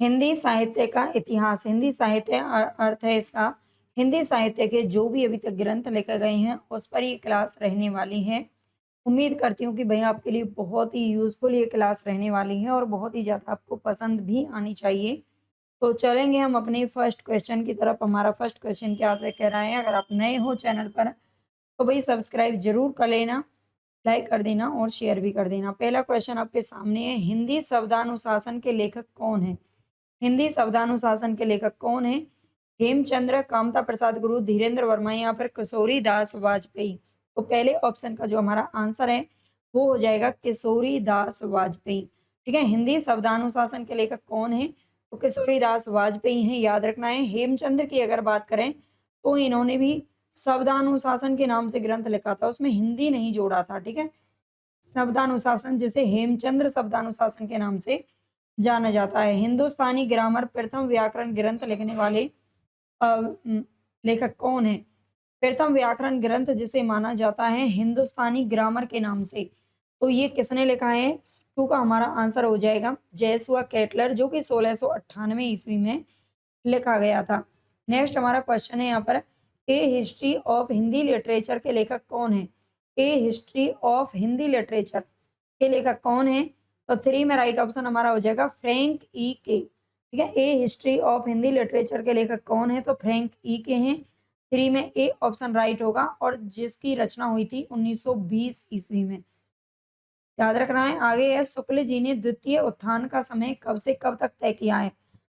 हिंदी साहित्य का इतिहास। हिंदी साहित्य अर्थ है इसका हिंदी साहित्य के जो भी अभी तक ग्रंथ लिखे गए हैं उस पर ये क्लास रहने वाली है। उम्मीद करती हूँ कि भई आपके लिए बहुत ही यूज़फुल ये क्लास रहने वाली है और बहुत ही ज़्यादा आपको पसंद भी आनी चाहिए। तो चलेंगे हम अपने फर्स्ट क्वेश्चन की तरफ। हमारा फर्स्ट क्वेश्चन क्या कह रहा है, अगर आप नए हो चैनल पर तो भई सब्सक्राइब ज़रूर कर लेना, लाइक कर देना और शेयर भी कर देना। पहला क्वेश्चन आपके सामने है, हिंदी शब्दानुशासन के लेखक कौन हैं? हिंदी शब्दानुशासन के लेखक कौन हैं? हेमचंद्र, कामता प्रसाद गुरु, धीरेन्द्र वर्मा या फिर किशोरी दास वाजपेयी। तो पहले ऑप्शन का जो हमारा आंसर है वो हो जाएगा किशोरी दास वाजपेयी। ठीक है, हिंदी शब्दानुशासन के लेखक कौन है? तो किशोरी दास वाजपेयी हैं, याद रखना है। हेमचंद्र की अगर बात करें तो इन्होंने भी शब्दानुशासन के नाम से ग्रंथ लिखा था, उसमें हिंदी नहीं जोड़ा था। ठीक है, शब्दानुशासन जिसे हेमचंद्र शब्दानुशासन के नाम से जाना जाता है। हिंदुस्तानी ग्रामर प्रथम व्याकरण ग्रंथ लिखने वाले लेखक कौन है? प्रथम व्याकरण ग्रंथ जिसे माना जाता है हिंदुस्तानी ग्रामर के नाम से, तो ये किसने लिखा है? टू का हमारा आंसर हो जाएगा जयसुआ केटलर, जो कि 1698 ईस्वी में लिखा गया था। नेक्स्ट हमारा क्वेश्चन है यहाँ पर, ए हिस्ट्री ऑफ हिंदी लिटरेचर के लेखक कौन है? ए हिस्ट्री ऑफ हिंदी लिटरेचर के लेखक कौन है? तो 3 में राइट ऑप्शन हमारा हो जाएगा फ्रैंक ई के। ठीक है, ए हिस्ट्री ऑफ हिंदी लिटरेचर के लेखक कौन है? तो फ्रैंक ई के हैं। 3 में ए ऑप्शन राइट होगा और जिसकी रचना हुई थी 1920 ईस्वी में। याद रखना है। आगे है, शुक्ल जी ने द्वितीय उत्थान का समय कब से कब तक तय किया है?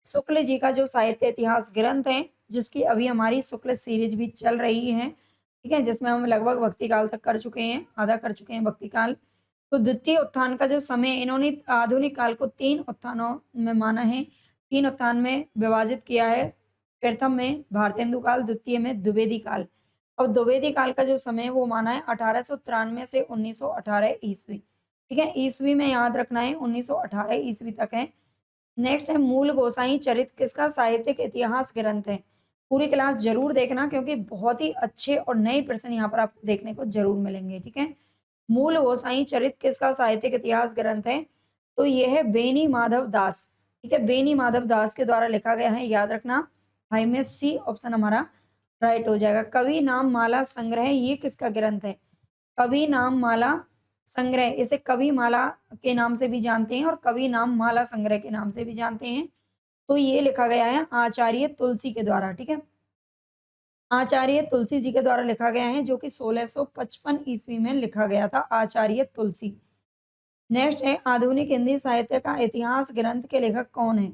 शुक्ल जी का जो साहित्य इतिहास ग्रंथ है, जिसकी अभी हमारी शुक्ल सीरीज भी चल रही है, ठीक है, जिसमें हम लगभग भक्ति काल तक कर चुके हैं, आधा कर चुके हैं भक्ति काल। तो द्वितीय उत्थान का जो समय इन्होंने आधुनिक काल को 3 उत्थानों में माना है, 3 उत्थान में विभाजित किया है। प्रथम में भारतेंदु काल, द्वितीय में द्विवेदी काल। और द्विवेदी काल का जो समय है वो माना है 1893 से 1918 ईस्वी। ठीक है, ईस्वी में याद रखना है 1918 ईस्वी तक है। नेक्स्ट है, मूल गोसाई चरित किसका साहित्यिक इतिहास ग्रंथ है? पूरी क्लास जरूर देखना क्योंकि बहुत ही अच्छे और नए प्रश्न यहाँ पर आपको देखने को जरूर मिलेंगे। ठीक है, मूल गोसाई चरित किसका साहित्यिक इतिहास ग्रंथ है? तो यह है बेनी माधव दास। ठीक है, बेनी माधव दास के द्वारा लिखा गया है, याद रखना। हाई में सी ऑप्शन हमारा राइट हो जाएगा। कवि नाम माला संग्रह, ये किसका ग्रंथ है? कवि नाम माला संग्रह, इसे कवि माला के नाम से भी जानते हैं और कवि नाम माला संग्रह के नाम से भी जानते हैं। तो ये लिखा गया है आचार्य तुलसी के द्वारा। ठीक है, आचार्य तुलसी जी के द्वारा लिखा गया है, जो कि 1655 ईस्वी में लिखा गया था, आचार्य तुलसी। नेक्स्ट है, आधुनिक हिंदी साहित्य का इतिहास ग्रंथ के लेखक कौन है?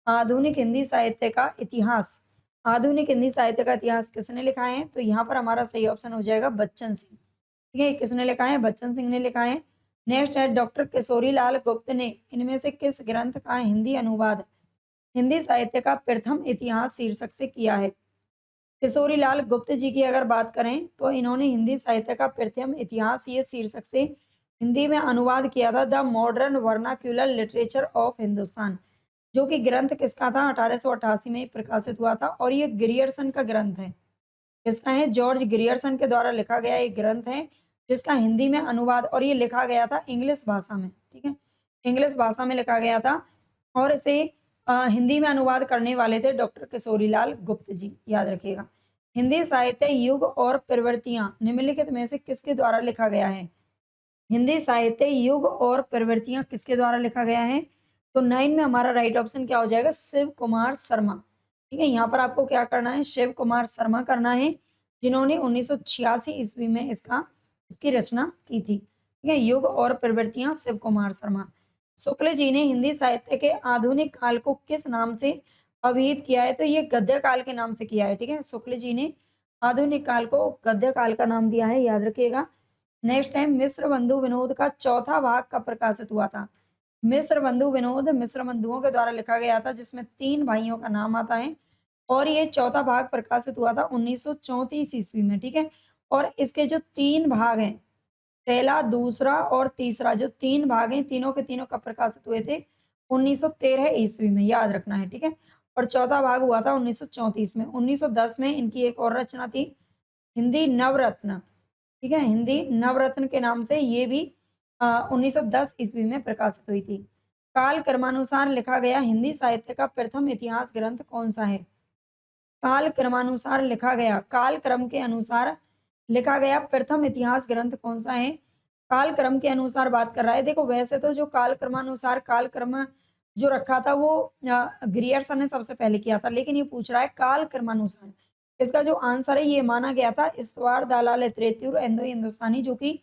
आधुनिक हिंदी साहित्य का इतिहास, आधुनिक हिंदी साहित्य का इतिहास किसने लिखा है? तो यहाँ पर हमारा सही ऑप्शन हो जाएगा बच्चन सिंह। ठीक है, किसने लिखा है? बच्चन सिंह ने लिखा है। नेक्स्ट है, डॉक्टर किशोरी लाल गुप्त ने इनमें से किस ग्रंथ का हिंदी अनुवाद हिंदी साहित्य का प्रथम इतिहास शीर्षक से किया है? किशोरी लाल गुप्त जी की अगर बात करें तो इन्होंने हिंदी साहित्य का प्रथम इतिहास ये शीर्षक से हिंदी में अनुवाद किया था, the modern vernacular literature of Hindustan, जो कि ग्रंथ किसका था? 1888 में प्रकाशित हुआ था और ये ग्रियर्सन का ग्रंथ है। किसका है? जॉर्ज ग्रियर्सन के द्वारा लिखा गया एक ग्रंथ है, जिसका हिंदी में अनुवाद, और ये लिखा गया था इंग्लिश भाषा में। ठीक है, इंग्लिश भाषा में लिखा गया था और इसे हिंदी में अनुवाद करने वाले थे डॉक्टर किशोरीलाल गुप्त जी, याद रखिएगा। हिंदी साहित्य युग और प्रवृत्तियां निम्नलिखित में से किसके द्वारा लिखा गया है? हिंदी साहित्य युग और प्रवृत्तियां किसके द्वारा लिखा गया है? तो 9 में हमारा राइट ऑप्शन क्या हो जाएगा? शिव कुमार शर्मा। ठीक है, यहाँ पर आपको क्या करना है? शिव कुमार शर्मा करना है, जिन्होंने 1986 ईस्वी में इसकी रचना की थी। ठीक है, युग और प्रवृत्तियां, शिव कुमार शर्मा। शुक्ल जी ने हिंदी साहित्य के आधुनिक काल को किस नाम से अभिहित किया है? तो ये गद्य काल के नाम से किया है। ठीक है, शुक्ल जी ने आधुनिक काल को गद्य काल का नाम दिया है, याद रखिएगा। नेक्स्ट है, मिस्र बंधु विनोद का चौथा भाग कब प्रकाशित हुआ था? मिस्र बंधु विनोद मिस्र बंधुओं के द्वारा लिखा गया था, जिसमें 3 भाइयों का नाम आता है और ये चौथा भाग प्रकाशित हुआ था 1934 ईस्वी में। ठीक है, और इसके जो 3 भाग हैं, पहला, दूसरा और तीसरा, जो 3 भाग हैं, तीनों के तीनों कब प्रकाशित हुए थे? 1913 ईस्वी में, याद रखना है। ठीक है, और चौथा भाग हुआ था 1934 में। 1910 में इनकी एक और रचना थी, हिंदी नवरत्न। ठीक है, हिंदी नवरत्न के नाम से ये भी 1910 ईस्वी में प्रकाशित हुई थी। काल क्रमानुसार लिखा गया हिंदी साहित्य का प्रथम इतिहास ग्रंथ कौन सा है? काल क्रमानुसार लिखा गया, काल क्रम के अनुसार लिखा गया प्रथम इतिहास ग्रंथ कौन सा है? काल क्रम के अनुसार बात कर रहा है। देखो वैसे तो जो काल क्रमानुसार काल क्रम जो रखा था वो ग्रियर्सन ने सबसे पहले किया था, लेकिन ये पूछ रहा है काल क्रमानुसार। इसका जो आंसर है ये माना गया था इस्तवार दलाल त्रेतुर इंडो हिंदुस्तानी, जो कि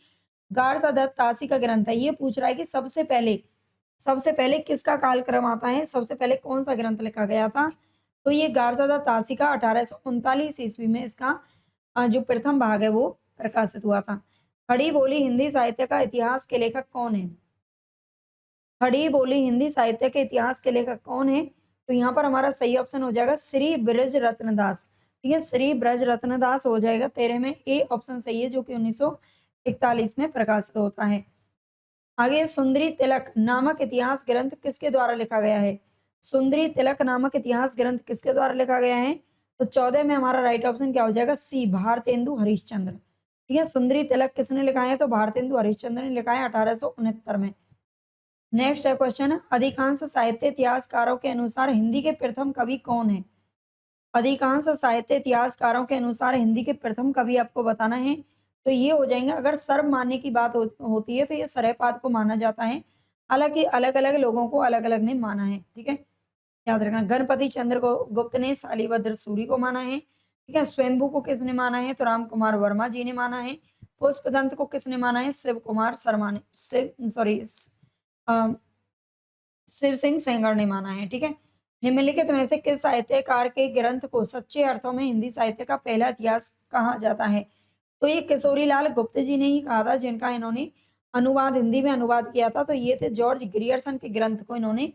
गार्सा दत्त तासी का ग्रंथ है। ये पूछ रहा है कि सबसे पहले किसका कालक्रम आता है, सबसे पहले कौन सा ग्रंथ लिखा गया था? तो ये गार्सदा तासी का 1839 ईस्वी में इसका जो प्रथम भाग है वो प्रकाशित हुआ था। खड़ी बोली हिंदी साहित्य का इतिहास के लेखक कौन है? खड़ी बोली हिंदी साहित्य के इतिहास के लेखक कौन है? तो यहाँ पर हमारा सही ऑप्शन हो जाएगा श्री ब्रज रत्न दास। ठीक है, श्री ब्रज रत्न दास हो जाएगा 13 में। ए ऑप्शन सही है, जो कि 1941 में प्रकाशित होता है। आगे सुंदरी तिलक नामक इतिहास ग्रंथ किसके द्वारा लिखा गया है? सुंदरी तिलक नामक इतिहास ग्रंथ किसके द्वारा लिखा गया है? तो 14 में हमारा राइट ऑप्शन क्या हो जाएगा? सी भारतेंदु हरिश्चंद्र। ठीक है, सुंदरी तिलक किसने लिखा है? तो भारतेंदु हरिश्चंद्र ने लिखा है 1869 में। नेक्स्ट है क्वेश्चन, अधिकांश साहित्य इतिहासकारों के अनुसार हिंदी के प्रथम कवि कौन है? अधिकांश साहित्य इतिहासकारों के अनुसार हिंदी के प्रथम कवि आपको बताना है। तो ये हो जाएंगे, अगर सर्व मानने की बात होती है तो ये सरयपाद को माना जाता है। हालांकि अलग अलग लोगों को अलग अलग ने माना है। ठीक है, याद रखना। गणपति चंद्र को गुप्त ने शालिभद्र सूरी को माना है। ठीक है, स्वयंभू को किसने माना है? तो राम कुमार वर्मा जी ने माना है। पुष्पदंत को किसने माना है? शिव कुमार शर्मा ने, शिव सिंह सेंगर ने माना है। ठीक है, निम्नलिखित में से किस साहित्यकार के ग्रंथ को सच्चे अर्थों में हिंदी साहित्य का पहला इतिहास कहा जाता है? तो ये किशोरी लाल गुप्त जी ने ही कहा था, जिनका इन्होंने अनुवाद हिंदी में अनुवाद किया था। तो ये थे जॉर्ज ग्रियर्सन के ग्रंथ को इन्होंने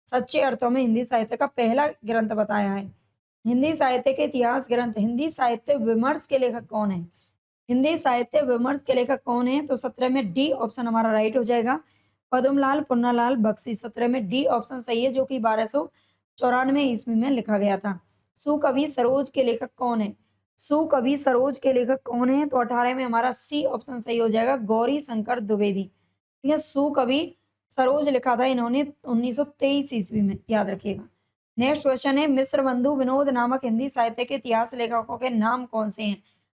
सच्चे अर्थों में हिंदी साहित्य का पहला ग्रंथ बताया है। हिंदी साहित्य के इतिहास ग्रंथ, हिंदी साहित्य विमर्श के लेखक कौन है? हिंदी साहित्य विमर्श के लेखक कौन है? तो 17 में डी ऑप्शन हमारा राइट हो जाएगा, पद्मलाल पुन्नालाल बख्शी। 17 में डी ऑप्शन सही है, जो कि 1294 ईस्वी में लिखा गया था। सुकवि सरोज के लेखक कौन है? सुकवि सरोज के लेखक कौन है? तो 18 में हमारा सी ऑप्शन सही हो जाएगा, गौरी शंकर द्विवेदी। ठीक है, सुकवि सरोज लिखा था इन्होंने 1923 ईस्वी में, याद रखिएगा। नेक्स्ट क्वेश्चन है, मिश्र बंधु विनोद नामक हिंदी साहित्य के इतिहास लेखकों के नाम कौन से हैं?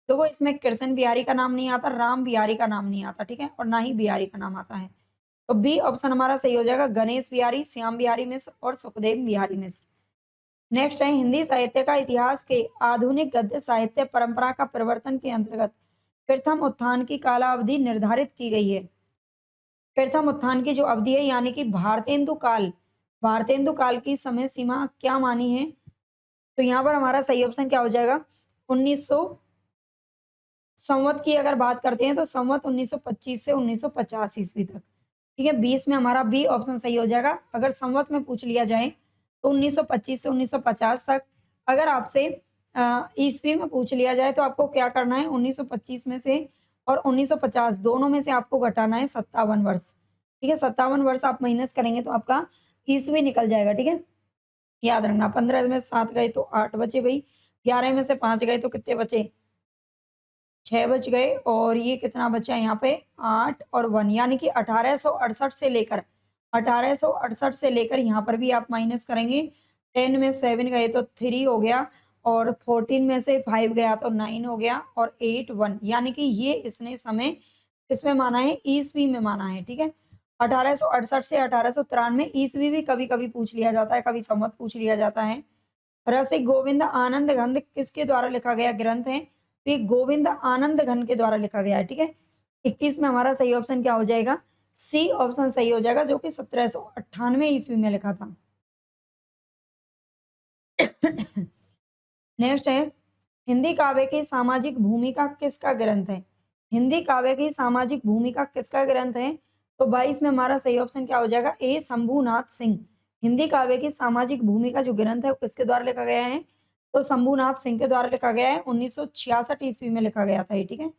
देखो इसमें कृष्ण बिहारी का नाम नहीं आता, राम बिहारी का नाम नहीं आता। ठीक है, और ना ही बिहारी का नाम आता है। तो बी ऑप्शन हमारा सही हो जाएगा, गणेश बिहारी, श्याम बिहारी मिश्र और सुखदेव बिहारी मिश्र। नेक्स्ट है, हिंदी साहित्य का इतिहास के आधुनिक गद्य साहित्य परंपरा का प्रवर्तन के अंतर्गत प्रथम उत्थान की कालावधि निर्धारित की गई है। प्रथम उत्थान की जो अवधि है, यानी कि भारतेंदु काल की समय सीमा क्या मानी है? तो यहाँ पर हमारा सही ऑप्शन क्या हो जाएगा? 1900 संवत की अगर बात करते हैं तो संवत 1925 से 1950 ईस्वी तक। ठीक है, 20 में हमारा बी ऑप्शन सही हो जाएगा। अगर संवत में पूछ लिया जाए तो 1925 से 1950 तक। अगर आपसे ईस्वी में पूछ लिया जाए तो आपको क्या करना है? 1925 में से और 1950 दोनों में से आपको घटाना है 57 वर्ष। ठीक है, 57 वर्ष आप माइनस करेंगे तो आपका ईस्वी निकल जाएगा। ठीक है, याद रखना। 15 में 7 गए तो 8 बचे भाई, 11 में से 5 गए तो कितने बचे? 6 बच गए, और ये कितना बचा यहाँ पे? 8 और 1, यानी कि 1868 से लेकर यहाँ पर भी आप माइनस करेंगे। 10 में 7 गए तो 3 हो गया, और 14 में से 5 गया तो 9 हो गया, और 8 1, यानी कि ये इसने समय इसमें माना है, ईस्वी में माना है। ठीक है, 1868 से 1893 ईस्वी भी कभी कभी पूछ लिया जाता है, कभी संवत पूछ लिया जाता है। रसिक गोविंद आनंद घन किसके द्वारा लिखा गया ग्रंथ है? तो ये गोविंद आनंद घन के द्वारा लिखा गया है। ठीक है, 21 में हमारा सही ऑप्शन क्या हो जाएगा? सी ऑप्शन सही हो जाएगा, जो कि 1798 ईस्वी में लिखा था। नेक्स्ट है, हिंदी काव्य की सामाजिक भूमिका किसका ग्रंथ है? हिंदी काव्य की सामाजिक भूमिका किसका ग्रंथ है? तो 22 में हमारा सही ऑप्शन क्या हो जाएगा? ए शंभुनाथ सिंह। हिंदी काव्य की सामाजिक भूमिका जो ग्रंथ है वो किसके द्वारा लिखा गया है? तो शंभुनाथ सिंह के द्वारा लिखा गया है। 1966 ईस्वी में लिखा गया था ये। ठीक है,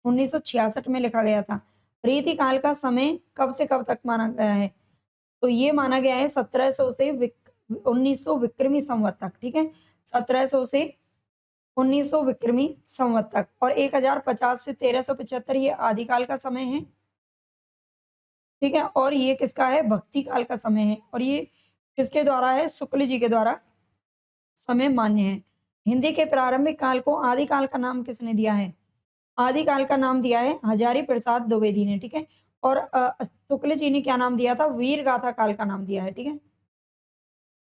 1966 में लिखा गया था। रीति काल का समय कब से कब तक माना गया है? तो ये माना गया है 1700 से 1900 विक्रमी संवत तक। ठीक है, 1700 से 1900 विक्रमी संवत तक, और 1050 से 1375 ये आदिकाल का समय है। ठीक है, और ये किसका है, भक्ति काल का समय है, और ये किसके द्वारा है, शुक्ल जी के द्वारा समय मान्य है। हिंदी के प्रारंभिक काल को आदिकाल का नाम किसने दिया है? आदिकाल का नाम दिया है हजारी प्रसाद द्विवेदी ने, ठीक है। और शुक्ल जी ने क्या नाम दिया था? वीर गाथा काल का नाम दिया है, ठीक है।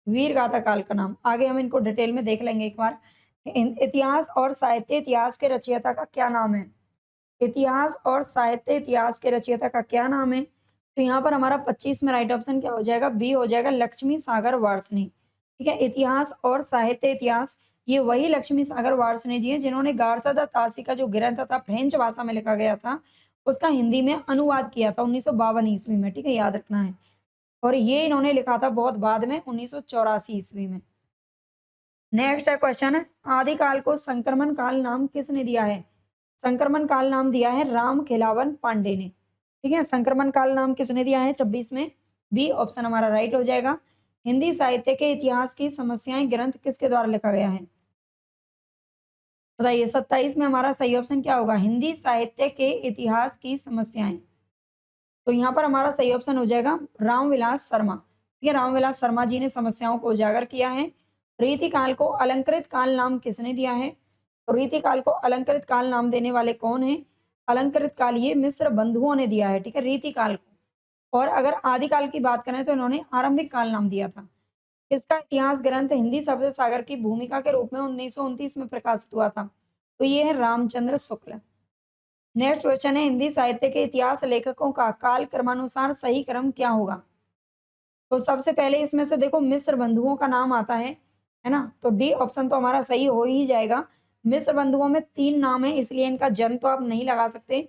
वीर गाथा काल का नाम, आगे हम इनको डिटेल में देख लेंगे एक बार। इतिहास और साहित्य इतिहास के रचयिता का क्या नाम है? इतिहास और साहित्य इतिहास के रचयिता का क्या नाम है? तो यहाँ पर हमारा 25 में राइट ऑप्शन क्या हो जाएगा? बी हो जाएगा, लक्ष्मी सागर वार्ष्णेय। ठीक है, इतिहास और साहित्य इतिहास, ये वही लक्ष्मी सागर वार्ष्णेय जी हैं जिन्होंने गारसा द तासी का जो ग्रंथ था, फ्रेंच भाषा में लिखा गया था, उसका हिंदी में अनुवाद किया था 1952 ईस्वी में। ठीक है, याद रखना है। और ये इन्होंने लिखा था बहुत बाद में 1984 ईस्वी में। नेक्स्ट है क्वेश्चन है, आदिकाल को संक्रमण काल नाम किसने दिया है? संक्रमण काल नाम दिया है राम खिलावन पांडे ने। ठीक है, संक्रमण काल नाम किसने दिया है 26 में? बी ऑप्शन हमारा राइट हो जाएगा। हिंदी साहित्य के इतिहास की समस्याएं ग्रंथ किसके द्वारा लिखा गया है? बताइए, 27 में हमारा सही ऑप्शन क्या होगा? हिंदी साहित्य के इतिहास की समस्याएं। तो यहाँ पर हमारा सही ऑप्शन हो जाएगा रामविलास शर्मा। ठीक है, रामविलास शर्मा जी ने समस्याओं को उजागर किया है। रीतिकाल को अलंकृत काल नाम किसने दिया है? तो रीतिकाल को अलंकृत काल नाम देने वाले कौन है? अलंकृत काल ये मिस्र बंधुओं ने दिया है, ठीक है, रीतिकाल को। और अगर आदिकाल की बात करें तो इन्होंने आरंभिक काल नाम दिया था। इसका इतिहास ग्रंथ हिंदी शब्द सागर की भूमिका के रूप में 1929 में प्रकाशित हुआ था। तो ये है रामचंद्र शुक्ल। नेक्स्ट क्वेश्चन है, हिंदी साहित्य के इतिहास लेखकों का काल क्रमानुसार सही क्रम क्या होगा? तो सबसे पहले इसमें से देखो मिस्र बंधुओं का नाम आता है ना? तो डी ऑप्शन तो हमारा सही हो ही जाएगा। मिस्र बंधुओं में 3 नाम है, इसलिए इनका जन्म तो आप नहीं लगा सकते,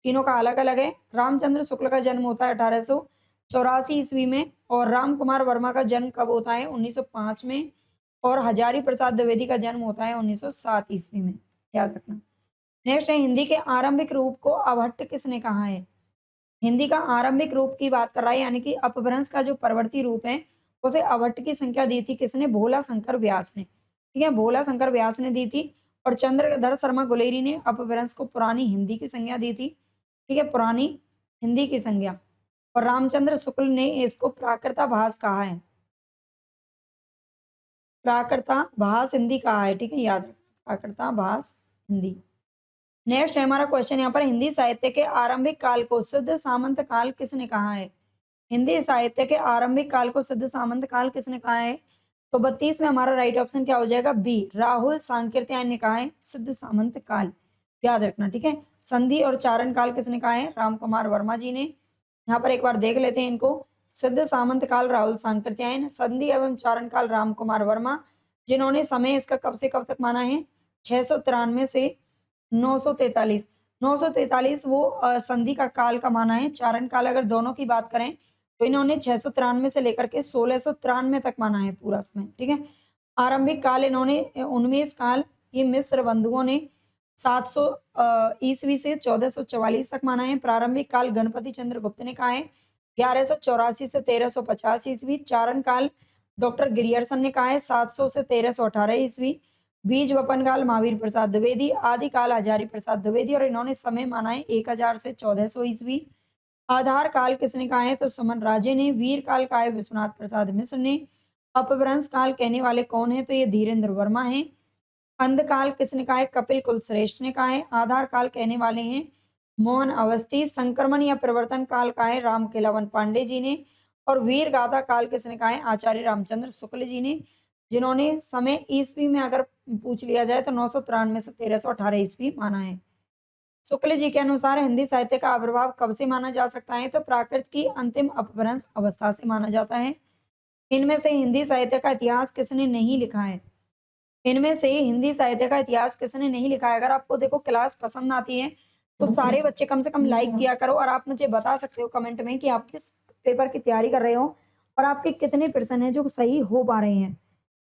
तीनों का अलग-अलग है। रामचंद्र शुक्ल का जन्म होता है 1884 ईस्वी में, और राम कुमार वर्मा का जन्म कब होता है? 1905 में, और हजारी प्रसाद द्विवेदी का जन्म होता है 1907 ईस्वी में, याद रखना। नेक्स्ट है, हिंदी के आरंभिक रूप को अभट्ट किसने कहा है? हिंदी का आरंभिक रूप की बात कर रहा है, यानी कि अपभ्रंश का जो परवर्ती रूप है, उसे अभट्ट की संख्या दी थी किसने? भोला शंकर व्यास ने। ठीक है, भोला शंकर व्यास ने दी थी। और चंद्रधर शर्मा गुलेरी ने अपभ्रंश को पुरानी हिंदी की संज्ञा दी थी। ठीक है, पुरानी हिंदी की संज्ञा। और रामचंद्र शुक्ल ने इसको प्राकृताभास कहा है। प्राकृताभास हिंदी कहा है, ठीक है, याद रखना, प्राकृताभास हिंदी। नेक्स्ट है हमारा क्वेश्चन यहाँ पर, हिंदी साहित्य के आरंभिक काल को सिद्ध सामंत काल किसने कहा है? हिंदी साहित्य के आरंभिक काल को सिद्ध सामंत काल किसने कहा है? तो 32 में हमारा राइट ऑप्शन क्या हो जाएगा? बी, राहुल सांकृत्यायन ने कहा है सिद्ध सामंत काल, याद रखना। ठीक है, संधि और चारण काल किसने कहा है? राम कुमार वर्मा जी ने। यहाँ पर एक बार देख लेते हैं इनको। सिद्ध सामंत काल राहुल सांकृत्यायन, संधि एवं चारण काल राम कुमार वर्मा, जिन्होंने समय इसका कब से कब तक माना है? 693 से 943। 943 वो संधि का काल का माना है। चारण काल अगर दोनों की बात करें तो इन्होंने 693 से लेकर के 1693 तक माना है पूरा समय। ठीक है, आरंभिक काल इन्होंने उन्मेष काल, ये मिस्र बंधुओं ने 700 ईस्वी से 1444 तक माना है। प्रारंभिक काल गणपति चंद्र गुप्त ने कहा है 1184 से 1350 ईस्वी। चारण काल डॉक्टर गिरियर्सन ने कहा है 700 से 1318 ईस्वी। बीज वपन काल महावीर प्रसाद द्विवेदी, आदि काल हजारी प्रसाद द्विवेदी, और इन्होंने समय माना है 1000 से 1400 ईस्वी। आधार काल किसने कहा है? तो सुमन राजे ने। वीर काल का है विश्वनाथ प्रसाद मिश्र ने। अपभ्रंश काल कहने वाले कौन है? तो ये धीरेन्द्र वर्मा है। अंधकाल किसने कहा है? कपिल कुलश्रेष्ठ ने कहा है। आधार काल कहने वाले हैं मोहन अवस्थी। संक्रमण या परिवर्तन काल का है राम केलावन पांडे जी ने। और वीर गाथा काल किसने कहा है? आचार्य रामचंद्र शुक्ल जी ने, जिन्होंने समय ईस्वी में अगर पूछ लिया जाए तो 993 से 1318 ईस्वी माना है। शुक्ल जी के अनुसार हिंदी साहित्य का आविर्भाव कब से माना जा सकता है? तो प्राकृत की अंतिम अपभ्रंश अवस्था से माना जाता है। इनमें से हिंदी साहित्य का इतिहास किसने नहीं लिखा है? इनमें से हिंदी साहित्य का इतिहास किसने नहीं लिखा है? अगर आपको देखो क्लास पसंद आती है तो सारे बच्चे कम से कम लाइक किया करो, और आप मुझे बता सकते हो कमेंट में कि आप किस पेपर की तैयारी कर रहे हो और आपके कितने परसेंट है जो सही हो पा रहे हैं।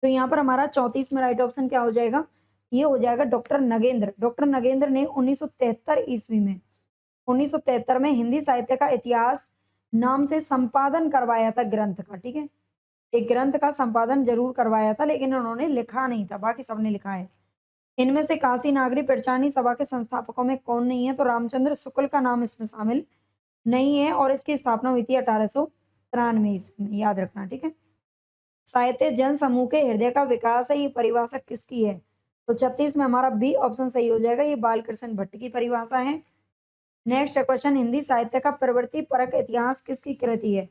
तो यहाँ पर हमारा 34 में राइट ऑप्शन क्या हो जाएगा? ये हो जाएगा डॉक्टर नगेंद्र। डॉक्टर नगेंद्र ने 1973 ईस्वी में 1973 में हिंदी साहित्य का इतिहास नाम से संपादन करवाया था ग्रंथ का। ठीक है, एक ग्रंथ का संपादन जरूर करवाया था, लेकिन उन्होंने लिखा नहीं था, बाकी सबने लिखा है। इनमें से काशी नागरी प्रचारणी सभा के संस्थापकों में कौन नहीं है? तो रामचंद्र शुक्ल का नाम इसमें शामिल नहीं है और इसकी स्थापना हुई थी 1893 ईस्वी में, याद रखना, ठीक है। साहित्य जन समूह के हृदय का विकास है, ये परिभाषा किसकी है? तो 36 में हमारा बी ऑप्शन सही हो जाएगा, ये बालकृष्ण भट्ट की परिभाषा है। नेक्स्ट क्वेश्चन, हिंदी साहित्य का प्रवृत्ति परक इतिहास किसकी कृति है?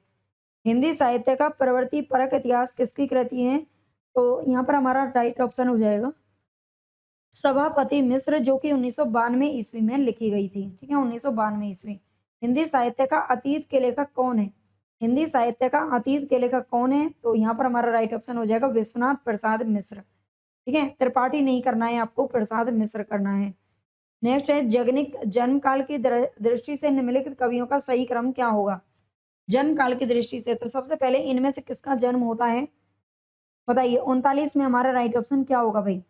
हिंदी साहित्य का प्रवृत्ति परक इतिहास किसकी कृति है? तो यहाँ पर हमारा राइट ऑप्शन हो जाएगा सभापति मिश्र, जो कि 1992 ईस्वी में लिखी गई थी, ठीक है, 1992 ईस्वी। हिंदी साहित्य का अतीत के लेखक कौन है? हिंदी साहित्य का अतीत के लेखक कौन है? तो यहाँ पर हमारा राइट ऑप्शन हो जाएगा विश्वनाथ प्रसाद मिश्र, ठीक है, त्रिपाठी नहीं करना है आपको, प्रसाद मिश्र करना है। नेक्स्ट है जगनिक जन्म काल की दृष्टि से निम्नलिखित कवियों का सही क्रम क्या होगा? जन्म काल की दृष्टि से तो सबसे पहले इनमें से किसका जन्म होता है? बताइए 39 में हमारा राइट ऑप्शन क्या होगा भाई?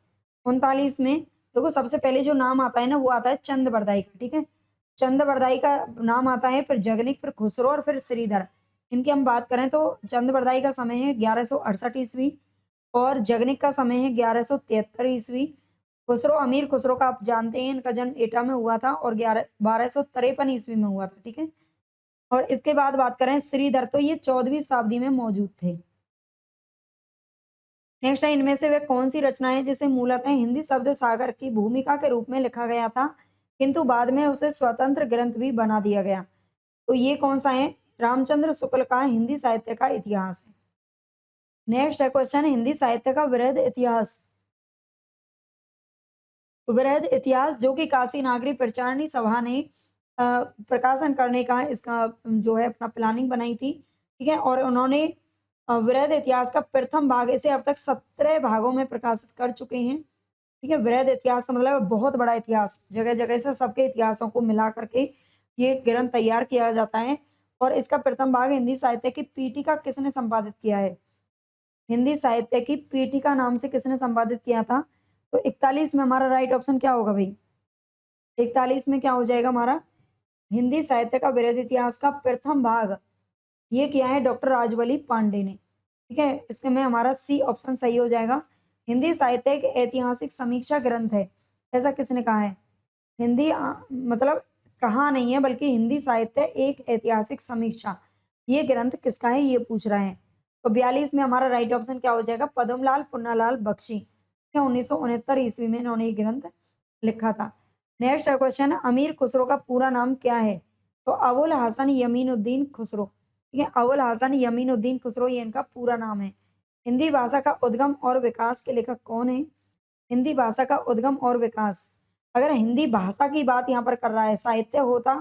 39 में देखो सबसे पहले जो नाम आता है ना वो आता है चंद बरदाई का, ठीक है। चंद बरदाई का नाम आता है, फिर जगनिक, फिर खुसरो और फिर श्रीधर। इनकी हम बात करें तो चंद बरदाई का समय है 1168 ईस्वी और जगनिक का समय है 1173 ईस्वी। खुसरो अमीर खुसरो का आप जानते हैं, इनका जन्म एटा में हुआ था और 1253 ईस्वी में हुआ था, ठीक है। और इसके बाद बात करें श्रीधर, तो ये 14वीं शताब्दी में मौजूद थे। नेक्स्ट है इनमें से वे कौन सी रचना है जिसे मूलतः हिंदी शब्द सागर की भूमिका के रूप में लिखा गया था, किंतु बाद में उसे स्वतंत्र ग्रंथ भी बना दिया गया? तो ये कौन सा है? रामचंद्र शुक्ल का हिंदी साहित्य का इतिहास है। नेक्स्ट है क्वेश्चन, हिंदी साहित्य का वृहद इतिहास। वृहद इतिहास जो कि काशी नागरी प्रचारणी सभा ने प्रकाशन करने का इसका जो है अपना प्लानिंग बनाई थी, ठीक है। और उन्होंने वृहद इतिहास का प्रथम भाग इसे अब तक 17 भागों में प्रकाशित कर चुके हैं, ठीक है। वृहद इतिहास का मतलब बहुत बड़ा इतिहास, जगह जगह से सबके इतिहासों को मिला करके ये ग्रंथ तैयार किया जाता है। और इसका प्रथम भाग हिंदी साहित्य की पीठिका किसने संपादित किया है? हिंदी साहित्य की पीठिका नाम से किसने संपादित किया था? तो 41 में हमारा राइट ऑप्शन क्या होगा भाई? 41 में क्या हो जाएगा हमारा? हिंदी साहित्य का वृहद इतिहास का प्रथम भाग ये किया है डॉक्टर राजवली पांडे ने, ठीक है। इसके में हमारा सी ऑप्शन सही हो जाएगा। हिंदी साहित्य एक ऐतिहासिक समीक्षा ग्रंथ है, ऐसा किसने कहा है? हिंदी मतलब कहा नहीं है, बल्कि हिंदी साहित्य एक ऐतिहासिक समीक्षा, ये ग्रंथ किसका है ये पूछ रहा है। तो 42 में हमारा राइट ऑप्शन क्या हो जाएगा? पद्मलाल पुन्नालाल बख्शी, 1969 ईस्वी में इन्होंने ये ग्रंथ लिखा था। नेक्स्ट क्वेश्चन, अमीर खुसरो का पूरा नाम क्या है? तो अबुल हसन यमीनुद्दीन खुसरो, ठीक है, अबुल हसन यमीनुद्दीन खुसरो ये इनका पूरा नाम है। हिंदी भाषा का उद्गम और विकास के लेखक कौन है? हिंदी भाषा का उद्गम और विकास, अगर हिंदी भाषा की बात यहाँ पर कर रहा है, साहित्य होता,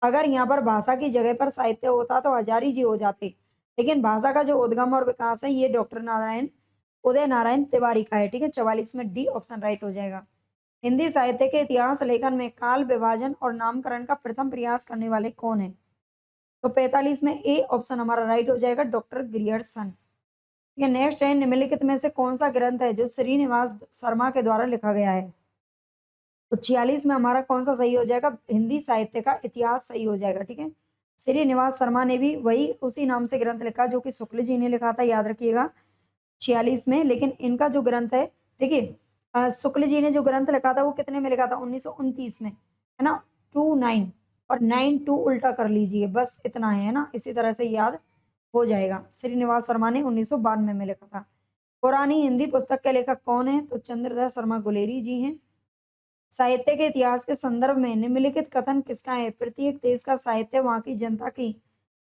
अगर यहाँ पर भाषा की जगह पर साहित्य होता तो हजारी जी हो जाते, लेकिन भाषा का जो उद्गम और विकास है ये डॉक्टर नारायण उदय नारायण तिवारी का है, ठीक है। 44 में डी ऑप्शन राइट हो जाएगा। हिंदी साहित्य के इतिहास लेखन में काल विभाजन और नामकरण का प्रथम प्रयास करने वाले कौन है? तो 45 में ए ऑप्शन हमारा राइट हो जाएगा, डॉक्टर ग्रियर्सन, ठीक है। नेक्स्ट है निम्नलिखित में से कौन सा ग्रंथ है जो श्रीनिवास शर्मा के द्वारा लिखा गया है? तो 46 में हमारा कौन सा सही हो जाएगा? हिंदी साहित्य का इतिहास सही हो जाएगा, ठीक है। श्रीनिवास शर्मा ने भी वही उसी नाम से ग्रंथ लिखा जो कि शुक्ल जी ने लिखा था, याद रखिएगा 46 में। लेकिन इनका जो ग्रंथ है, देखिए शुक्ल जी ने जो ग्रंथ लिखा था वो कितने में लिखा था? 1929 में, है ना, 29 और 92 उल्टा कर लीजिए, बस इतना है ना, इसी तरह से याद हो जाएगा। श्रीनिवास शर्मा ने 1992 में लिखा था। पुरानी हिंदी पुस्तक के लेखक कौन है? तो चंद्रधर शर्मा गुलेरी जी हैं। साहित्य के इतिहास के संदर्भ में निम्नलिखित कथन किसका है? प्रत्येक देश का साहित्य वहां की जनता की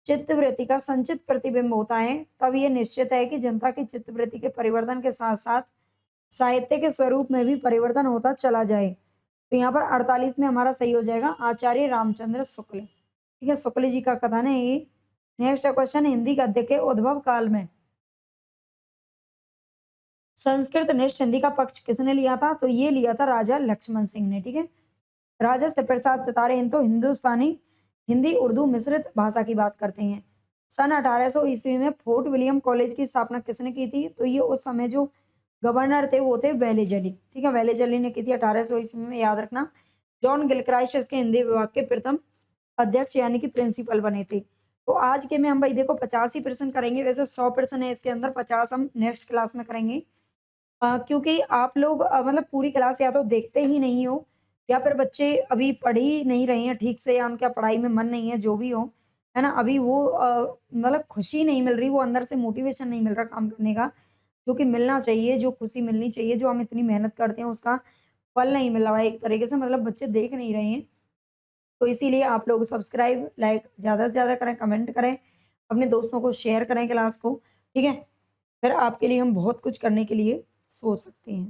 चित्तवृत्ति का संचित प्रतिबिंब होता है, तब यह निश्चित है कि जनता की चित्तवृत्ति के परिवर्तन के साथ साथ साहित्य के स्वरूप में भी परिवर्तन होता चला जाए। तो यहाँ पर 48 में हमारा सही हो जाएगा आचार्य रामचंद्र शुक्ल, ठीक है, शुक्ल जी का कथन है ये। नेक्स्ट क्वेश्चन, हिंदी गद्य के उद्भव काल में संस्कृत निष्ठ हिंदी का पक्ष किसने लिया था? तो ये लिया था राजा लक्ष्मण सिंह ने, ठीक है। राजा प्रसाद सितारे इन तो हिंदुस्तानी हिंदी उर्दू मिश्रित भाषा की बात करते हैं। सन 1800 ईस्वी में फोर्ट विलियम कॉलेज की स्थापना किसने की थी? तो ये उस समय जो गवर्नर थे वो थे वेलेजली, ठीक है, वेलेजली ने की थी 1800 ईस्वी में, याद रखना। जॉन गिलक्राइस्ट इसके हिंदी विभाग के प्रथम अध्यक्ष यानी कि प्रिंसिपल बने थे। तो आज के में हम भाई देखो 85% करेंगे, वैसे 100% है इसके अंदर, 50 हम नेक्स्ट क्लास में करेंगे। क्योंकि आप लोग मतलब पूरी क्लास या तो देखते ही नहीं हो या फिर बच्चे अभी पढ़ ही नहीं रहे हैं ठीक से या उनका पढ़ाई में मन नहीं है, जो भी हो, है ना? अभी वो मतलब खुशी नहीं मिल रही, वो अंदर से मोटिवेशन नहीं मिल रहा काम करने का, जो कि मिलना चाहिए, जो खुशी मिलनी चाहिए, जो हम इतनी मेहनत करते हैं उसका फल नहीं मिल रहा है एक तरीके से, मतलब बच्चे देख नहीं रहे हैं। तो इसीलिए आप लोग सब्सक्राइब, लाइक ज़्यादा से ज़्यादा करें, कमेंट करें, अपने दोस्तों को शेयर करें क्लास को, ठीक है? फिर आपके लिए हम बहुत कुछ करने के लिए सोच सकते हैं।